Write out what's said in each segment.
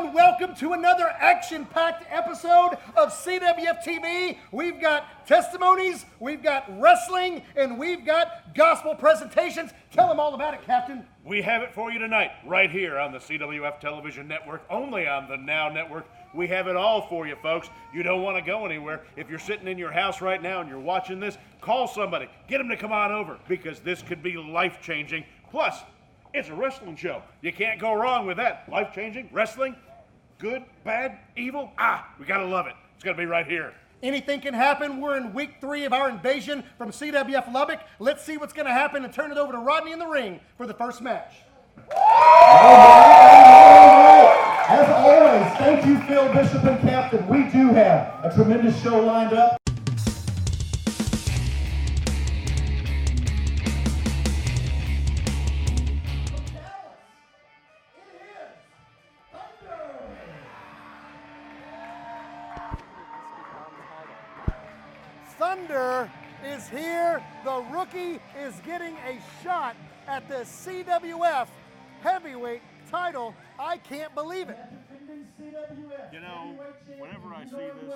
everyone. Welcome to another action-packed episode of CWF TV. We've got testimonies, we've got wrestling, and we've got gospel presentations. Tell them all about it, Captain. We have it for you tonight, right here on the CWF Television Network, only on the Now Network. We have it all for you, folks. You don't want to go anywhere. If you're sitting in your house right now and you're watching this, call somebody. Get them to come on over, because this could be life-changing. Plus, it's a wrestling show. You can't go wrong with that. Life-changing, wrestling, good, bad, evil. We gotta love it. It's gonna be right here. Anything can happen. We're in week 3 of our invasion from CWF Lubbock. Let's see what's gonna happen and turn it over to Rodney in the ring for the first match. As always, thank you, Phil, Bishop, and Captain. We do have a tremendous show lined up. Thunder is here. The rookie is getting a shot at the CWF heavyweight title. I can't believe it. You know, whenever I see this,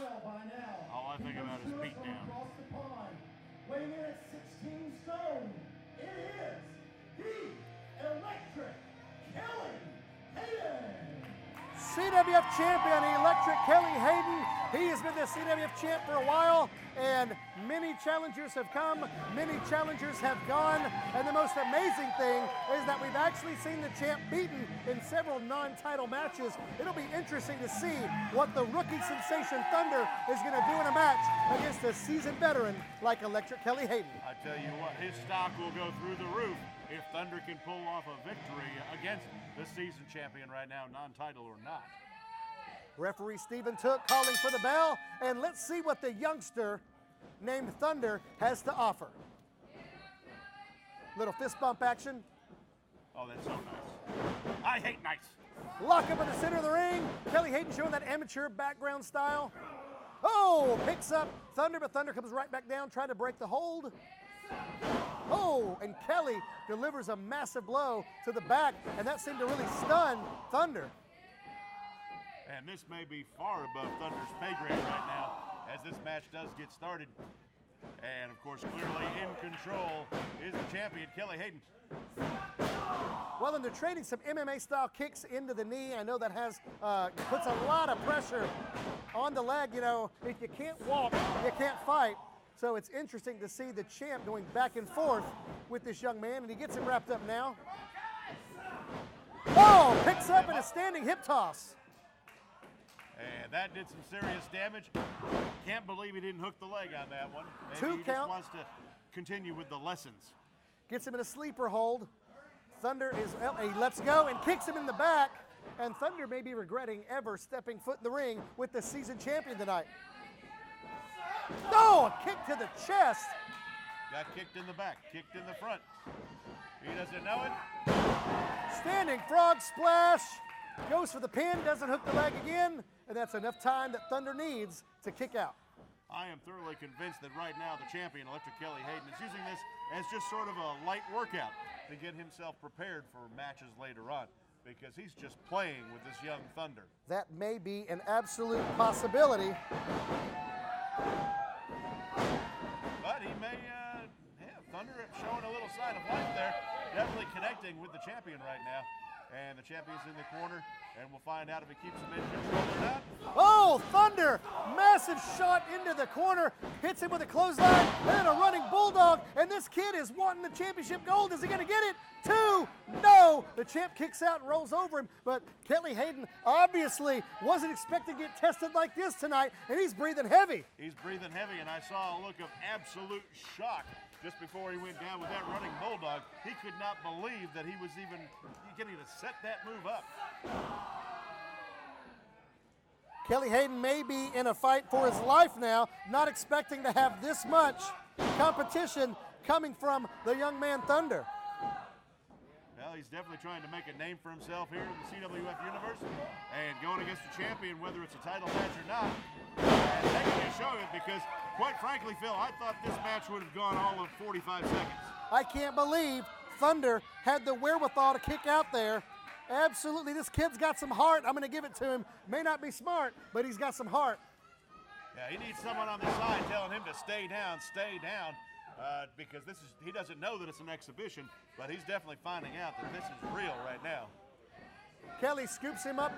all I think about is beatdown. Weighing in at 16 stone, it is the Electric Kelly Hayden. CWF champion, Electric Kelly Hayden. He has been the CWF champ for a while, and many challengers have come, many challengers have gone, and the most amazing thing is that we've actually seen the champ beaten in several non-title matches. It'll be interesting to see what the rookie sensation Thunder is going to do in a match against a seasoned veteran like Electric Kelly Hayden. I tell you what, his stock will go through the roof if Thunder can pull off a victory against the season champion right now, non-title or not. Referee Stephen Took calling for the bell, and let's see what the youngster named Thunder has to offer. Little fist bump action. Oh, that's so nice. I hate nice. Lock up in the center of the ring. Kelly Hayden showing that amateur background style. Oh, picks up Thunder, but Thunder comes right back down, trying to break the hold. Oh, and Kelly delivers a massive blow to the back, and that seemed to really stun Thunder. And this may be far above Thunder's pay grade right now as this match does get started. And of course, clearly in control is the champion, Kelly Hayden. Well, and they're trading some MMA-style kicks into the knee. I know that has puts a lot of pressure on the leg. You know, if you can't walk, you can't fight. So it's interesting to see the champ going back and forth with this young man, and he gets him wrapped up now. Oh, picks up in a standing hip toss. And that did some serious damage. Can't believe he didn't hook the leg on that one. Maybe he count. just wants to continue with the lessons. Gets him in a sleeper hold. Thunder is, well, he lets go and kicks him in the back. And Thunder may be regretting ever stepping foot in the ring with the season champion tonight. No, a kick to the chest. Got kicked in the back, kicked in the front. He doesn't know it. Standing frog splash. Goes for the pin, doesn't hook the leg again, and that's enough time that Thunder needs to kick out. I am thoroughly convinced that right now the champion, Electric Kelly Hayden, is using this as just sort of a light workout to get himself prepared for matches later on, because he's just playing with this young Thunder. That may be an absolute possibility. But he may, Thunder showing a little sign of life there, definitely connecting with the champion right now. And the champion's in the corner, and we'll find out if he keeps him in control or not. Oh, Thunder! Massive shot into the corner, hits him with a clothesline, and then a running bulldog, and this kid is wanting the championship gold. Is he gonna get it? 2, no! The champ kicks out and rolls over him, but Kelly Hayden obviously wasn't expecting to get tested like this tonight, and he's breathing heavy. He's breathing heavy, and I saw a look of absolute shock just before he went down with that running bulldog. He could not believe that he was even getting to set that move up. Kelly Hayden may be in a fight for his life now, not expecting to have this much competition coming from the young man Thunder. Well, he's definitely trying to make a name for himself here in the CWF universe, and going against the champion, whether it's a title match or not, and they can show it, because quite frankly, Phil, I thought this match would have gone all of 45 seconds. I can't believe Thunder had the wherewithal to kick out there Absolutely, this kid's got some heart. I'm going to give it to him. May not be smart, but he's got some heart. Yeah, he needs someone on the side telling him to stay down, because he doesn't know that it's an exhibition, but he's definitely finding out that this is real right now. Kelly scoops him up.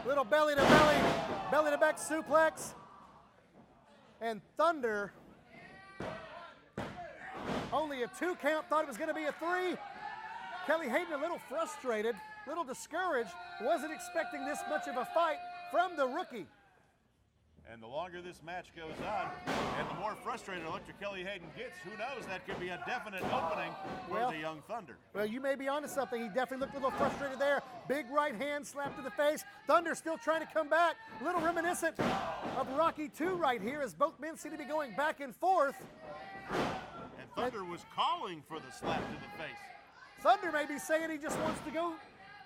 Little belly to back suplex. And Thunder, only a 2 count, thought it was going to be a 3. Kelly Hayden a little frustrated, a little discouraged, wasn't expecting this much of a fight from the rookie. And the longer this match goes on, and the more frustrated Electric Kelly Hayden gets, who knows, that could be a definite opening for the young Thunder. Well, you may be onto something. He definitely looked a little frustrated there. Big right hand slap to the face. Thunder still trying to come back. A little reminiscent of Rocky II right here as both men seem to be going back and forth. And Thunder was calling for the slap to the face. Thunder may be saying he just wants to go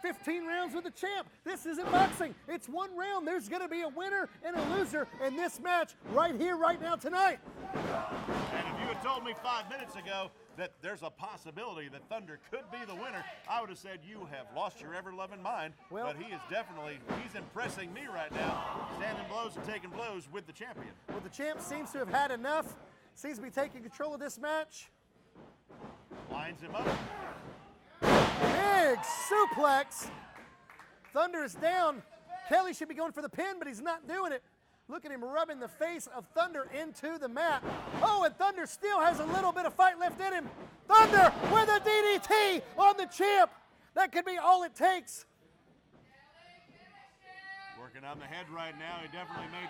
15 rounds with the champ. This isn't boxing. It's 1 round. There's going to be a winner and a loser in this match right here, right now, tonight. And if you had told me 5 minutes ago that there's a possibility that Thunder could be the winner, I would have said you have lost your ever-loving mind. Well, but he's impressing me right now, standing blows and taking blows with the champion. Well, the champ seems to have had enough. Seems to be taking control of this match. Lines him up. Big suplex. Thunder is down. Kelly should be going for the pin, but he's not doing it. Look at him rubbing the face of Thunder into the mat. Oh, and Thunder still has a little bit of fight left in him. Thunder with a DDT on the champ. That could be all it takes. Working on the head right now. He definitely made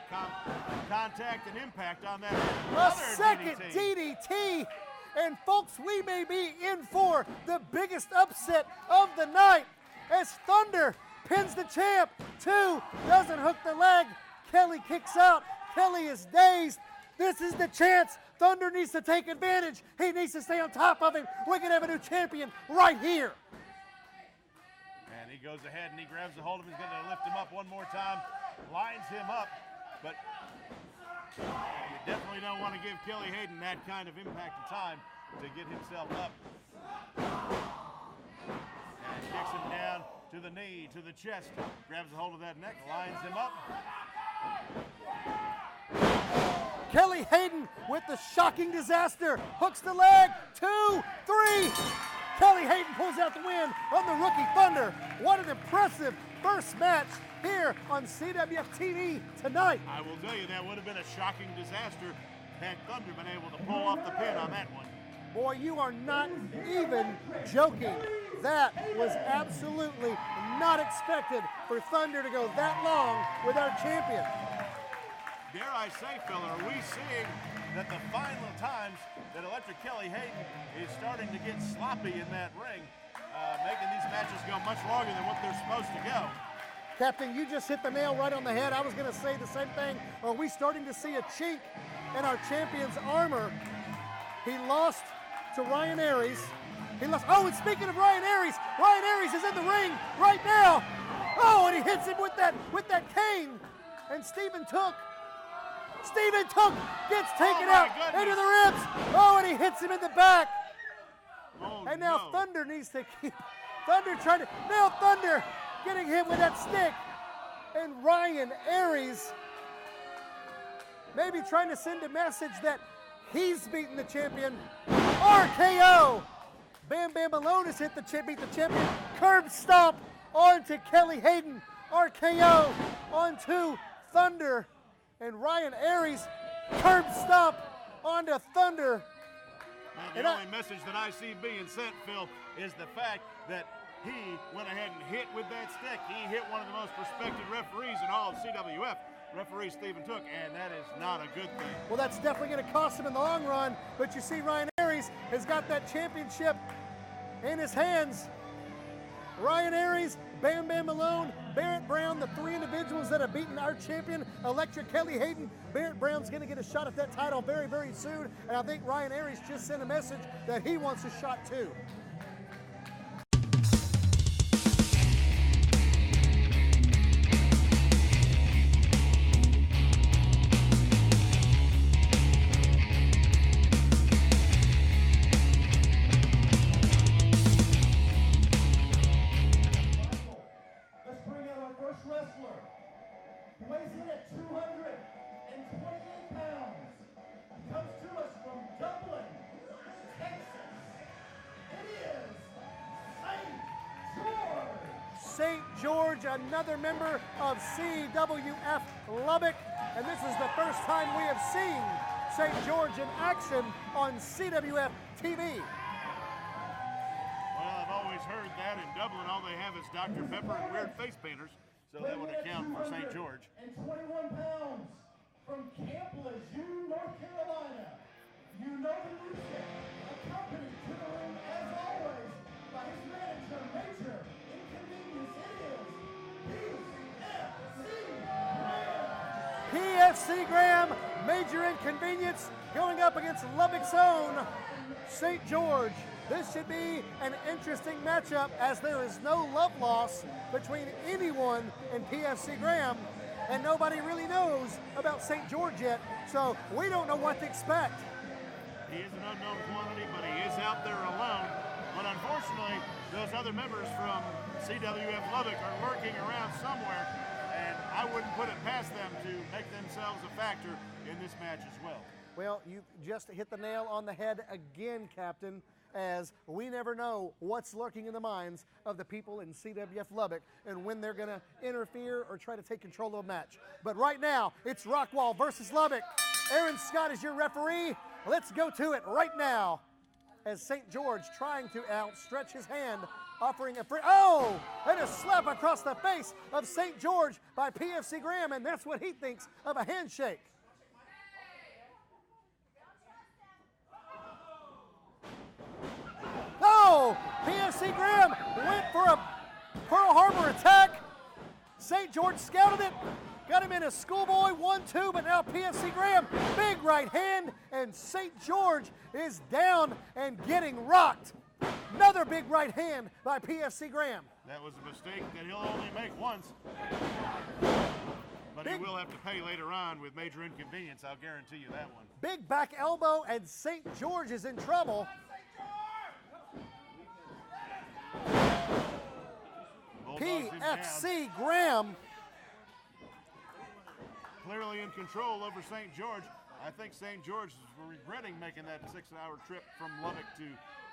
contact and impact on that. A second DDT. And folks, we may be in for the biggest upset of the night as Thunder pins the champ. 2, doesn't hook the leg. Kelly kicks out. Kelly is dazed. This is the chance. Thunder needs to take advantage. He needs to stay on top of him. We can have a new champion right here. And he goes ahead and he grabs a hold of him. He's going to lift him up one more time. Lines him up. But you definitely don't want to give Kelly Hayden that kind of impact and time to get himself up. And kicks him down to the knee, to the chest. Grabs a hold of that neck, lines him up. Kelly Hayden with the shocking disaster. Hooks the leg. 2, 3. Kelly Hayden pulls out the win on the rookie Thunder. What an impressive first match here on CWF TV tonight. I will tell you, that would have been a shocking disaster had Thunder been able to pull off the pin on that one. Boy, you are not even joking. That was absolutely not expected for Thunder to go that long with our champion. Dare I say, Phil, are we seeing that the final times that Electric Kelly Hayden is starting to get sloppy in that ring, making these matches go much longer than what they're supposed to go? Captain, you just hit the nail right on the head. I was going to say the same thing. Are we starting to see a chink in our champion's armor? He lost to Ryan Aries. He lost. Oh, and speaking of Ryan Aries is in the ring right now. Oh, and he hits him with that cane. And Stephen Took gets taken out into the ribs. Oh, and he hits him in the back. Oh, and now no. Thunder needs to keep. Thunder getting hit with that stick. And Ryan Aries maybe trying to send a message that he's beaten the champion. RKO. BamBam Malone has beat the champion. Curb stomp onto Kelly Hayden. RKO onto Thunder. And Ryan Aries curb stomp onto Thunder. Now, the only message that I see being sent, Phil, is the fact that he went ahead and hit with that stick. He hit one of the most respected referees in all of CWF, referee Stephen Took, and that is not a good thing. Well, that's definitely going to cost him in the long run, but you see Ryan Aries has got that championship in his hands. Ryan Aries, BamBam Malone, Barrett Brown, the 3 individuals that have beaten our champion, Electric Kelly Hayden. Barrett Brown's going to get a shot at that title very, very soon, and I think Ryan Aries just sent a message that he wants a shot too. St. George, another member of CWF Lubbock. And this is the first time we have seen St. George in action on CWF TV. Well, I've always heard that in Dublin all they have is Dr. Pepper and weird face painters, so that would account for St. George. And 21 pounds from Camp Lejeune, North Carolina. You know the music, accompanied to the ring as always by his manager, Major Inconvenience. It is PFC Graham, Major Inconvenience, going up against Lubbock's own St. George. This should be an interesting matchup as there is no love loss between anyone in PFC Graham, and nobody really knows about St. George yet, so we don't know what to expect. He is an unknown quantity, but he is out there alone. But unfortunately, those other members from CWF Lubbock are lurking around somewhere, and I wouldn't put it past them to make themselves a factor in this match as well. Well, you just hit the nail on the head again, Captain, as we never know what's lurking in the minds of the people in CWF Lubbock and when they're going to interfere or try to take control of a match. But right now, it's Rockwall versus Lubbock. Aaron Scott is your referee. Let's go to it right now as St. George trying to outstretch his hand, offering a free, oh, and a slap across the face of St. George by PFC Graham, and that's what he thinks of a handshake. Oh, PFC Graham went for a Pearl Harbor attack. St. George scouted it, got him in a schoolboy 1-2, but now PFC Graham, big right hand, and St. George is down and getting rocked. Another big right hand by PFC Graham. That was a mistake that he'll only make once. But he will have to pay later on with Major Inconvenience, I'll guarantee you that one. Big back elbow, and St. George is in trouble. PFC Graham clearly in control over St. George. I think St. George is regretting making that 6-hour trip from Lubbock to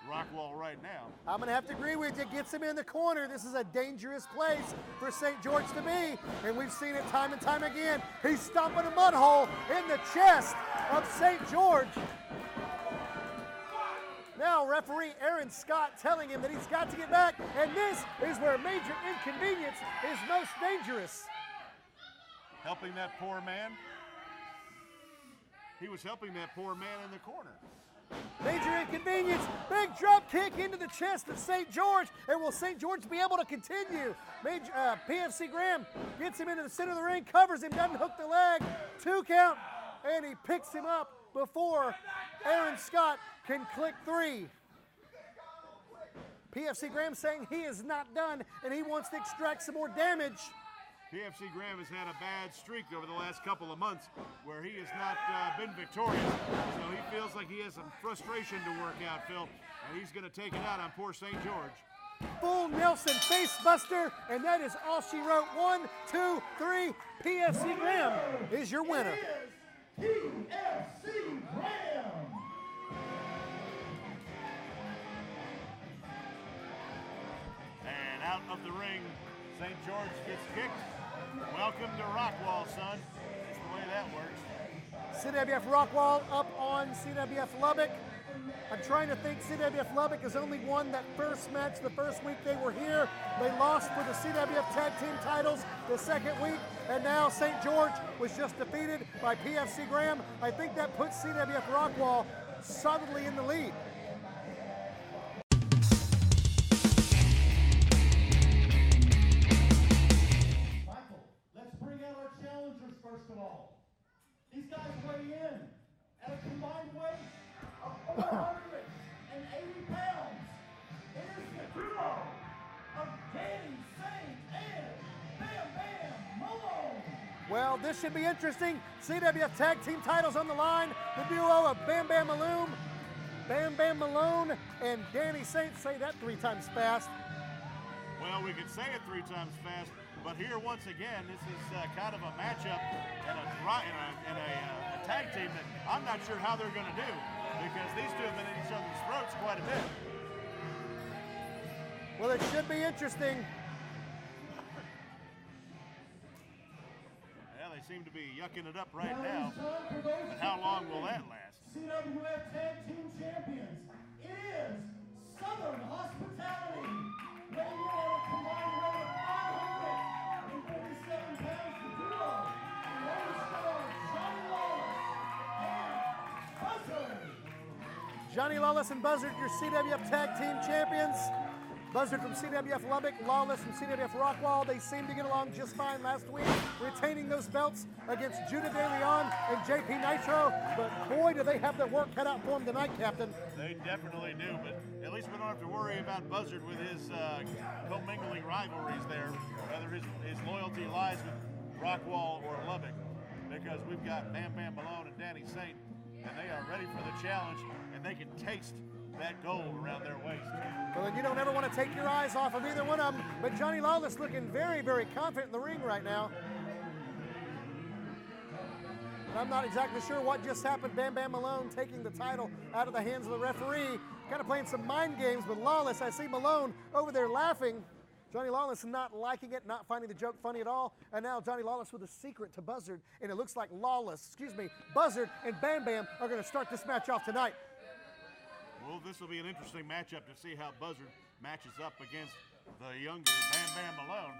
Rockwall right now. I'm going to have to agree with you. Gets him in the corner. This is a dangerous place for St. George to be, and we've seen it time and time again. He's stomping a mud hole in the chest of St. George. Now referee Aaron Scott telling him that he's got to get back, and this is where Major Inconvenience is most dangerous. Helping that poor man? He was helping that poor man in the corner. Major Inconvenience, big drop kick into the chest of St. George, and will St. George be able to continue? PFC Graham gets him into the center of the ring, covers him, doesn't hook the leg, 2 count, and he picks him up before Aaron Scott can click 3. PFC Graham saying he is not done and he wants to extract some more damage. PFC Graham has had a bad streak over the last couple of months where he has not been victorious, so he feels like he has some frustration to work out, Phil, and he's going to take it out on poor St. George. Full Nelson face buster, and that is all she wrote. 1, 2, 3. PFC Graham is your winner. PFC Graham. And out of the ring, St. George gets kicked. Welcome to Rockwall, son. That's the way that works. CWF Rockwall up on CWF Lubbock. I'm trying to think. CWF Lubbock has only won that first match the first week they were here. They lost for the CWF Tag Team titles the second week, and now St. George was just defeated by PFC Graham. I think that puts CWF Rockwall solidly in the lead. Michael, let's bring out our challengers first of all. These guys weigh in at a combined weight of 480 pounds. It is the duo of Danny Saint and BamBam Malone. Well, this should be interesting. CWF Tag Team titles on the line. The duo of BamBam Malone and Danny Saint. Say that 3 times fast. Well, we could say it 3 times fast, but here once again, this is kind of a matchup and a tag team that I'm not sure how they're going to do, because these two have been in each other's throats quite a bit. Well, it should be interesting. seem to be yucking it up right now. But how long will that last? CWF Tag Team Champions. It is Southern Hospitality. Weighing in at a combined weight of 547 pounds for duo. Lone Star, Johnny Lawless, and Buzzard. Johnny Lawless and Buzzard, your CWF Tag Team Champions. Buzzard from CWF Lubbock, Lawless from CWF Rockwall. They seemed to get along just fine last week, retaining those belts against Judah De Leon and JP Nitro. But boy, do they have their work cut out for them tonight, Captain. They definitely do, but at least we don't have to worry about Buzzard with his commingling rivalries there, whether his loyalty lies with Rockwall or Lubbock, because we've got BamBam, Malone, and Danny Saint, and they are ready for the challenge, and they can taste that gold around their waist. Well, then you don't ever want to take your eyes off of either one of them, but Johnny Lawless looking very, very confident in the ring right now. And I'm not exactly sure what just happened. BamBam Malone taking the title out of the hands of the referee, kind of playing some mind games with Lawless. I see Malone over there laughing. Johnny Lawless not liking it, not finding the joke funny at all. And now Johnny Lawless with a secret to Buzzard, and it looks like Buzzard and BamBam are going to start this match off tonight. Well, this will be an interesting matchup to see how Buzzard matches up against the younger BamBam Malone.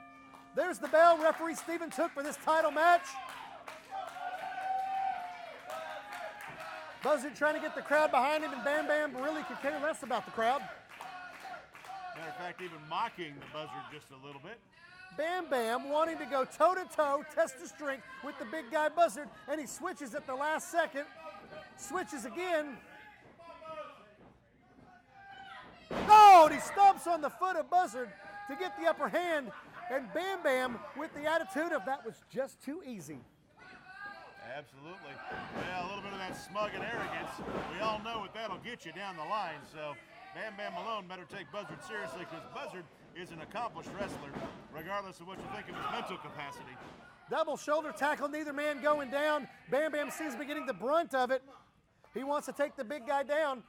There's the bell referee Stephen took for this title match. Buzzard trying to get the crowd behind him, and BamBam really could care less about the crowd. Matter of fact, even mocking the Buzzard just a little bit. BamBam wanting to go toe-to-toe, test his strength with the big guy Buzzard, and he switches at the last second. Switches again. Oh, and he stomps on the foot of Buzzard to get the upper hand, and BamBam with the attitude of that was just too easy. Absolutely. Yeah, a little bit of that smug and arrogance. We all know what that'll get you down the line, so BamBam Malone better take Buzzard seriously, because Buzzard is an accomplished wrestler, regardless of what you think of his mental capacity. Double shoulder tackle, neither man going down. BamBam seems to be getting the brunt of it. He wants to take the big guy down.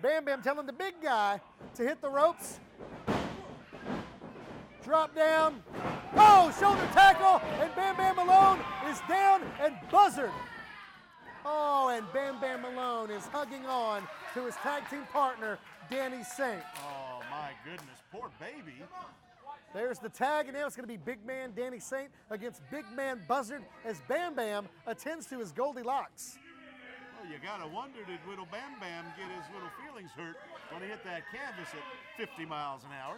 BamBam telling the big guy to hit the ropes. Drop down. Oh, shoulder tackle, and BamBam Malone is down, and Buzzard. Oh, and BamBam Malone is hugging on to his tag team partner, Danny Saint. Oh, my goodness, poor baby. There's the tag, and now it's going to be big man Danny Saint against big man Buzzard as BamBam attends to his Goldilocks. Well, you got to wonder, did little BamBam get his little feelings hurt when he hit that canvas at 50 miles an hour?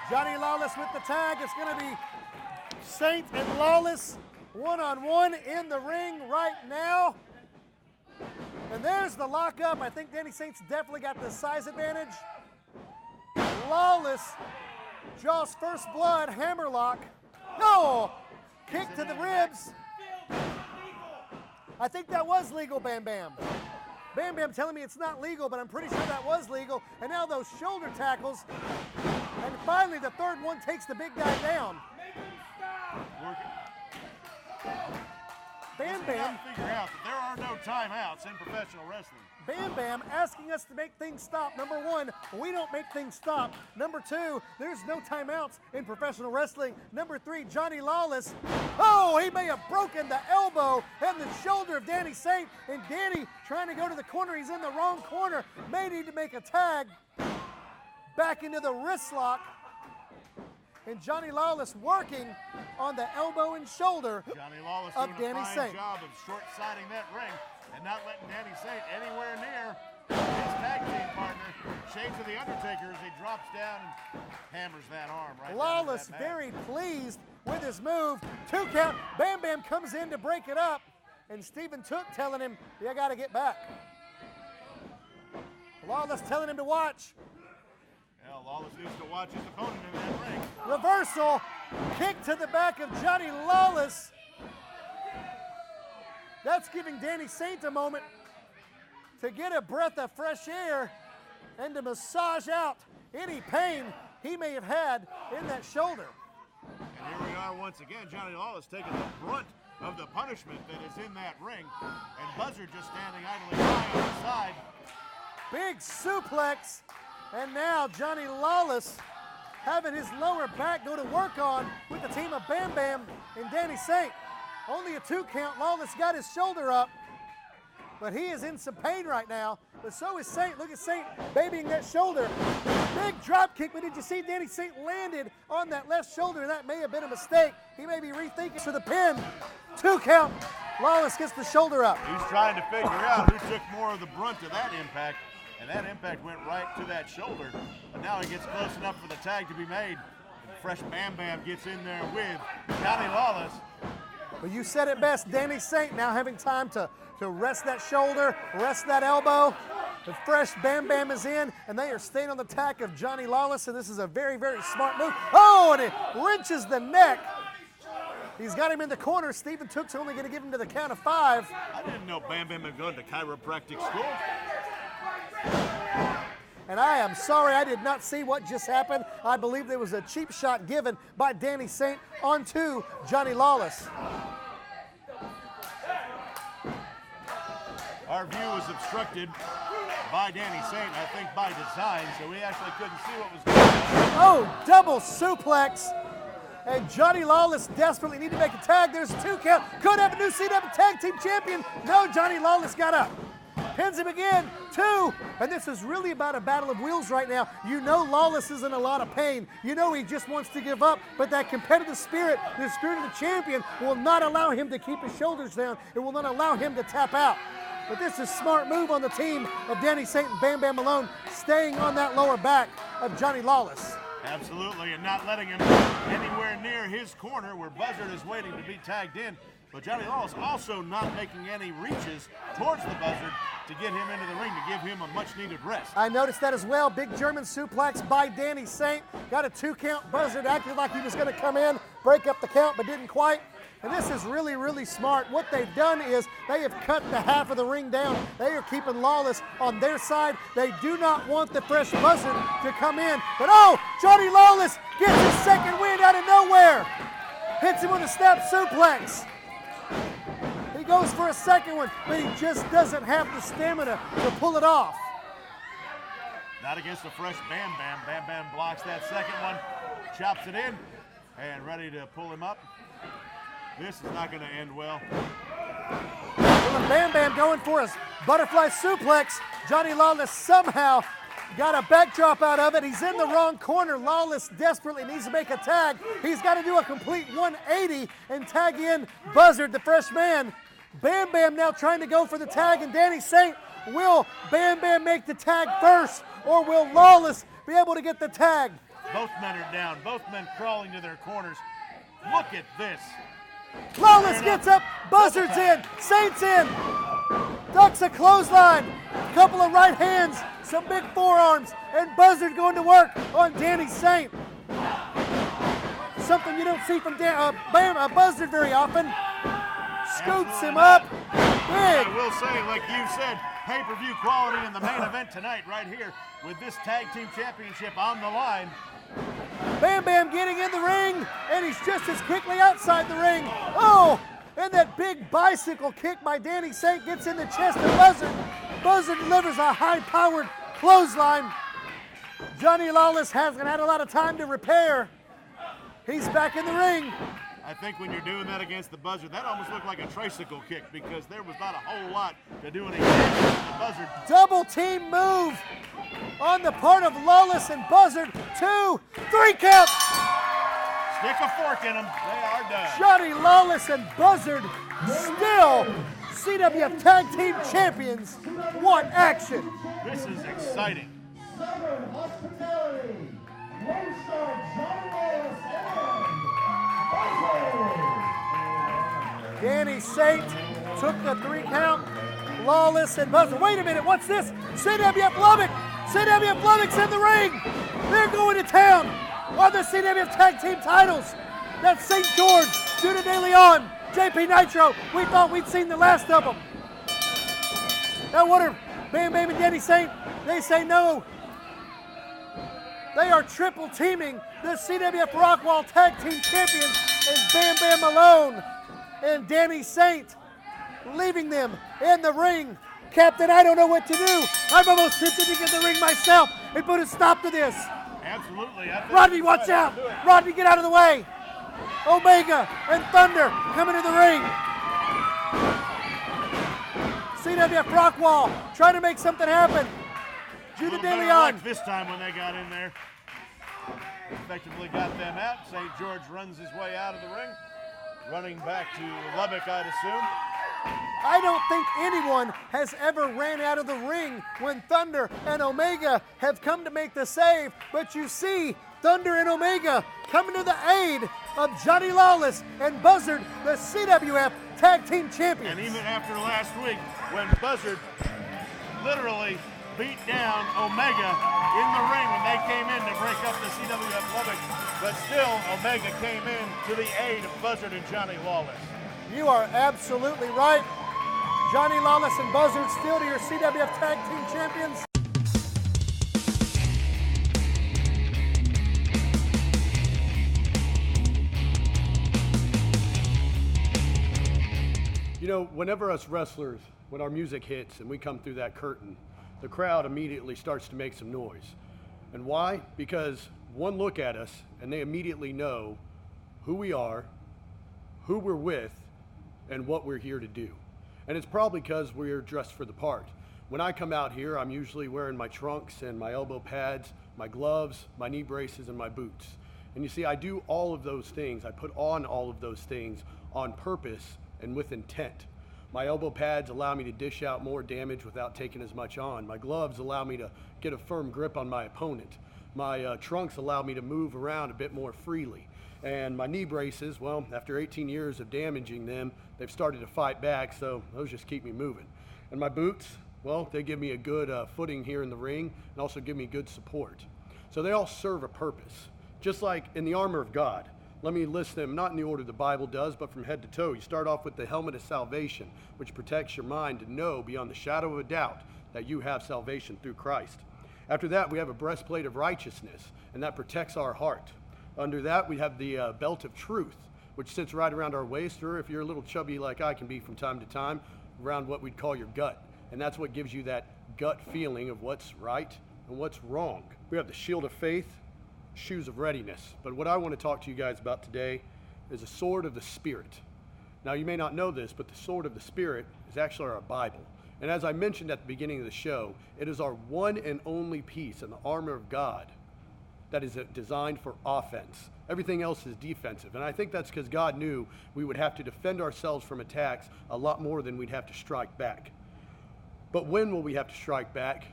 Johnny Lawless with the tag. It's going to be Saint and Lawless one-on-one in the ring right now. And there's the lockup. I think Danny Saint's definitely got the size advantage. Lawless draws first blood, hammerlock. No! Kick to the ribs. I think that was legal, BamBam. BamBam telling me it's not legal, but I'm pretty sure that was legal. And now those shoulder tackles. And finally, the third one takes the big guy down. BamBam Figure out that there are no timeouts in professional wrestling. BamBam asking us to make things stop. Number one, we don't make things stop. Number two, there's no timeouts in professional wrestling. Number three, Johnny Lawless. Oh, he may have broken the elbow and the shoulder of Danny Saint. And Danny trying to go to the corner. He's in the wrong corner. May need to make a tag. Back into the wrist lock. And Johnny Lawless working on the elbow and shoulder Johnny Lawless of doing Danny a fine Saint. job of short-siding that ring and not letting Danny Saint anywhere near his tag team partner, Shades of the Undertaker, as he drops down and hammers that arm right Lawless down to that mat. very pleased with his move. 2 count. BamBam comes in to break it up, and Stephen Took telling him, you got to get back. Lawless telling him to watch. Well, Lawless needs to watch his opponent in that ring. Reversal. Kick to the back of Johnny Lawless. That's giving Danny Saint a moment to get a breath of fresh air and to massage out any pain he may have had in that shoulder. And here we are once again, Johnny Lawless taking the brunt of the punishment that is in that ring, and Buzzard just standing idly by on the side. Big suplex, and now Johnny Lawless having his lower back go to work on with the team of BamBam and Danny Saint. Only a 2 count. Lawless got his shoulder up, but he is in some pain right now. But so is Saint. Look at Saint babying that shoulder. Big drop kick, but did you see Danny Saint landed on that left shoulder? That may have been a mistake. He may be rethinking for the pin. 2 count. Lawless gets the shoulder up. He's trying to figure out who took more of the brunt of that impact, and that impact went right to that shoulder. But now he gets close enough for the tag to be made. Fresh BamBam gets in there with Johnny Lawless. Well, you said it best. Danny Saint now having time to rest that shoulder, rest that elbow. The fresh BamBam is in, and they are staying on the tack of Johnny Lawless, and this is a very, very smart move. Oh, and it wrenches the neck. He's got him in the corner. Stephen Took's only going to give him to the count of 5. I didn't know BamBam had gone to chiropractic school. And I am sorry, I did not see what just happened. I believe there was a cheap shot given by Danny Saint onto Johnny Lawless. Our view was obstructed by Danny Saint, I think by design, so we actually couldn't see what was going on. Oh, double suplex. And Johnny Lawless desperately needed to make a tag. There's a 2 count. Could have a new CWF Tag Team Champion. No, Johnny Lawless got up. Pins him again, 2. And this is really about a battle of wheels right now. You know Lawless is in a lot of pain. You know he just wants to give up, but that competitive spirit, the spirit of the champion, will not allow him to keep his shoulders down. It will not allow him to tap out. But this is a smart move on the team of Danny Saint and BamBam Malone, staying on that lower back of Johnny Lawless. Absolutely, and not letting him anywhere near his corner where Buzzard is waiting to be tagged in. But Johnny Lawless also not making any reaches towards the Buzzard to get him into the ring, to give him a much-needed rest. I noticed that as well. Big German suplex by Danny Saint. Got a 2 count. Buzzard acted like he was going to come in, break up the count, but didn't quite. And this is really, really smart. What they've done is they have cut the half of the ring down. They are keeping Lawless on their side. They do not want the fresh Buzzard to come in. But oh, Johnny Lawless gets his second win out of nowhere. Hits him with a snap suplex. He goes for a second one, but he just doesn't have the stamina to pull it off. Not against the fresh BamBam. BamBam blocks that second one, chops it in, and ready to pull him up. This is not going to end well. Well, BamBam going for his butterfly suplex. Johnny Lawless somehow got a backdrop out of it. He's in the wrong corner. Lawless desperately needs to make a tag. He's got to do a complete 180 and tag in Buzzard, the fresh man. BamBam now trying to go for the tag, and Danny Saint, will BamBam make the tag first, or will Lawless be able to get the tag? Both men are down. Both men crawling to their corners. Look at this. Lawless gets up. Buzzard's in. Saint's in. Ducks a clothesline. A couple of right hands. Some big forearms. And Buzzard going to work on Danny Saint. Something you don't see from Buzzard very often. Scoots him up. Big. I will say, like you said, pay-per-view quality in the main event tonight right here with this tag team championship on the line. BamBam getting in the ring, and he's just as quickly outside the ring. Oh, and that big bicycle kick by Danny Saint gets in the chest of Buzzard. Buzzard delivers a high-powered clothesline. Johnny Lawless hasn't had a lot of time to repair. He's back in the ring. I think when you're doing that against the Buzzard, that almost looked like a tricycle kick because there was not a whole lot to do any damage to the Buzzard. Double team move on the part of Lawless and Buzzard. 2, 3 count. Stick a fork in them. They are done. Johnny Lawless and Buzzard still CWF Tag Team Champions. What action. This is exciting. Southern Hospitality, Lone Star Johnny Lawless and Danny Saint took the 3 count. Lawless and Buzzard. Wait a minute, what's this? CWF Lubbock. CWF Lubbock's in the ring. They're going to town on the CWF Tag Team titles. That's St. George, Judah De Leon, JP Nitro. We thought we'd seen the last of them. Now what are BamBam and Danny Saint? They say no. They are triple teaming the CWF Rockwall Tag Team Champions and BamBam Malone and Danny Saint, leaving them in the ring. Captain, I don't know what to do. I'm almost tempted to get in the ring myself and put a stop to this. Absolutely. Rodney, watch out. Rodney, get out of the way. Omega and Thunder coming to the ring. CWF Rockwall trying to make something happen. Judah De Leon. This time when they got in there. Effectively got them out. St. George runs his way out of the ring. Running back to Lubbock, I'd assume. I don't think anyone has ever ran out of the ring when Thunder and Omega have come to make the save, but you see Thunder and Omega coming to the aid of Johnny Lawless and Buzzard, the CWF Tag Team Champions. And even after last week, when Buzzard literally beat down Omega in the ring when they came in to break up the CWF Lubbock, but still Omega came in to the aid of Buzzard and Johnny Lawless. You are absolutely right. Johnny Lawless and Buzzard still to your CWF Tag Team Champions. You know, whenever us wrestlers, when our music hits and we come through that curtain, the crowd immediately starts to make some noise. And why? Because one look at us and they immediately know who we are, who we're with, and what we're here to do. And it's probably because we're dressed for the part. When I come out here, I'm usually wearing my trunks and my elbow pads, my gloves, my knee braces, and my boots. And you see, I do all of those things. I put on all of those things on purpose and with intent. My elbow pads allow me to dish out more damage without taking as much on. My gloves allow me to get a firm grip on my opponent. My trunks allow me to move around a bit more freely. And my knee braces, well, after 18 years of damaging them, they've started to fight back, so those just keep me moving. And my boots, well, they give me a good footing here in the ring and also give me good support. So they all serve a purpose, just like in the armor of God. Let me list them, not in the order the Bible does, but from head to toe. You start off with the helmet of salvation, which protects your mind to know beyond the shadow of a doubt that you have salvation through Christ. After that, we have a breastplate of righteousness, and that protects our heart. Under that, we have the belt of truth, which sits right around our waist, or if you're a little chubby like I can be from time to time, around what we'd call your gut. And that's what gives you that gut feeling of what's right and what's wrong. We have the shield of faith, shoes of readiness. But what I want to talk to you guys about today is a sword of the Spirit. Now, you may not know this, but the sword of the Spirit is actually our Bible. And as I mentioned at the beginning of the show, it is our one and only piece in the armor of God that is designed for offense. Everything else is defensive. And I think that's because God knew we would have to defend ourselves from attacks a lot more than we'd have to strike back. But when will we have to strike back?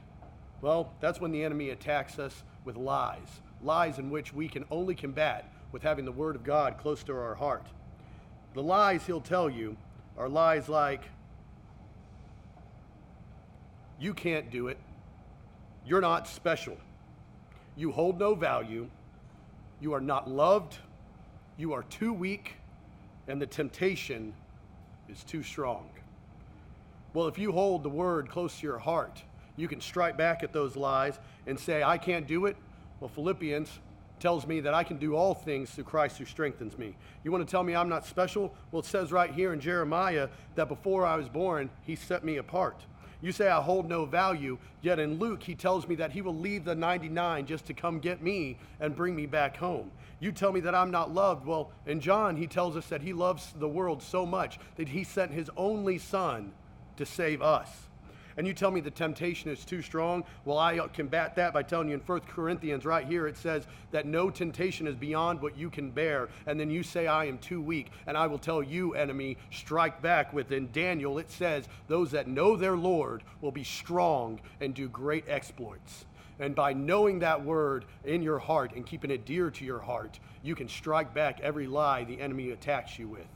Well, that's when the enemy attacks us with lies. Lies in which we can only combat with having the Word of God close to our heart. The lies he'll tell you are lies like, you can't do it, you're not special, you hold no value, you are not loved, you are too weak, and the temptation is too strong. Well, if you hold the Word close to your heart, you can strike back at those lies and say, I can't do it. Well, Philippians tells me that I can do all things through Christ who strengthens me. You want to tell me I'm not special? Well, it says right here in Jeremiah that before I was born, he set me apart. You say I hold no value, yet in Luke, he tells me that he will leave the 99 just to come get me and bring me back home. You tell me that I'm not loved. Well, in John, he tells us that he loves the world so much that he sent his only son to save us. And you tell me the temptation is too strong. Well, I combat that by telling you in 1 Corinthians right here, it says that no temptation is beyond what you can bear. And then you say, I am too weak. And I will tell you, enemy, strike back with. In Daniel, it says, those that know their Lord will be strong and do great exploits. And by knowing that word in your heart and keeping it dear to your heart, you can strike back every lie the enemy attacks you with.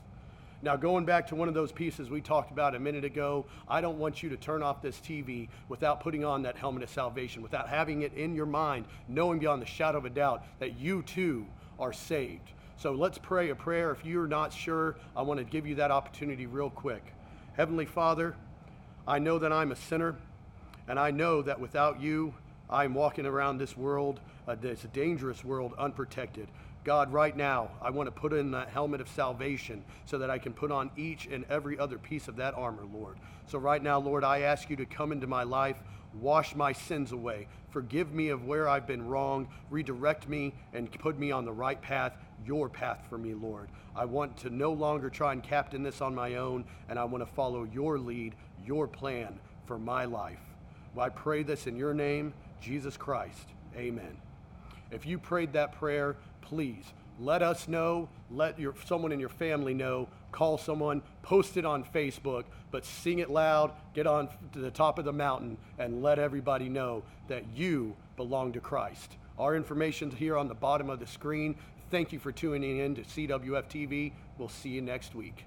Now, going back to one of those pieces we talked about a minute ago, I don't want you to turn off this TV without putting on that helmet of salvation, without having it in your mind, knowing beyond the shadow of a doubt that you too are saved. So let's pray a prayer. If you're not sure, I want to give you that opportunity real quick. Heavenly Father, I know that I'm a sinner, and I know that without you, I'm walking around this world, this dangerous world, unprotected. God, right now, I want to put in that helmet of salvation so that I can put on each and every other piece of that armor, Lord. So right now, Lord, I ask you to come into my life, Wash my sins away. Forgive me of where I've been wrong. Redirect me and put me on the right path, your path for me, Lord. I want to no longer try and captain this on my own, and I want to follow your lead, your plan for my life. I pray this in your name, Jesus Christ. Amen. If you prayed that prayer, please let us know, let someone in your family know, call someone, post it on Facebook, but sing it loud, get on to the top of the mountain, and let everybody know that you belong to Christ. Our information's here on the bottom of the screen. Thank you for tuning in to CWF TV. We'll see you next week.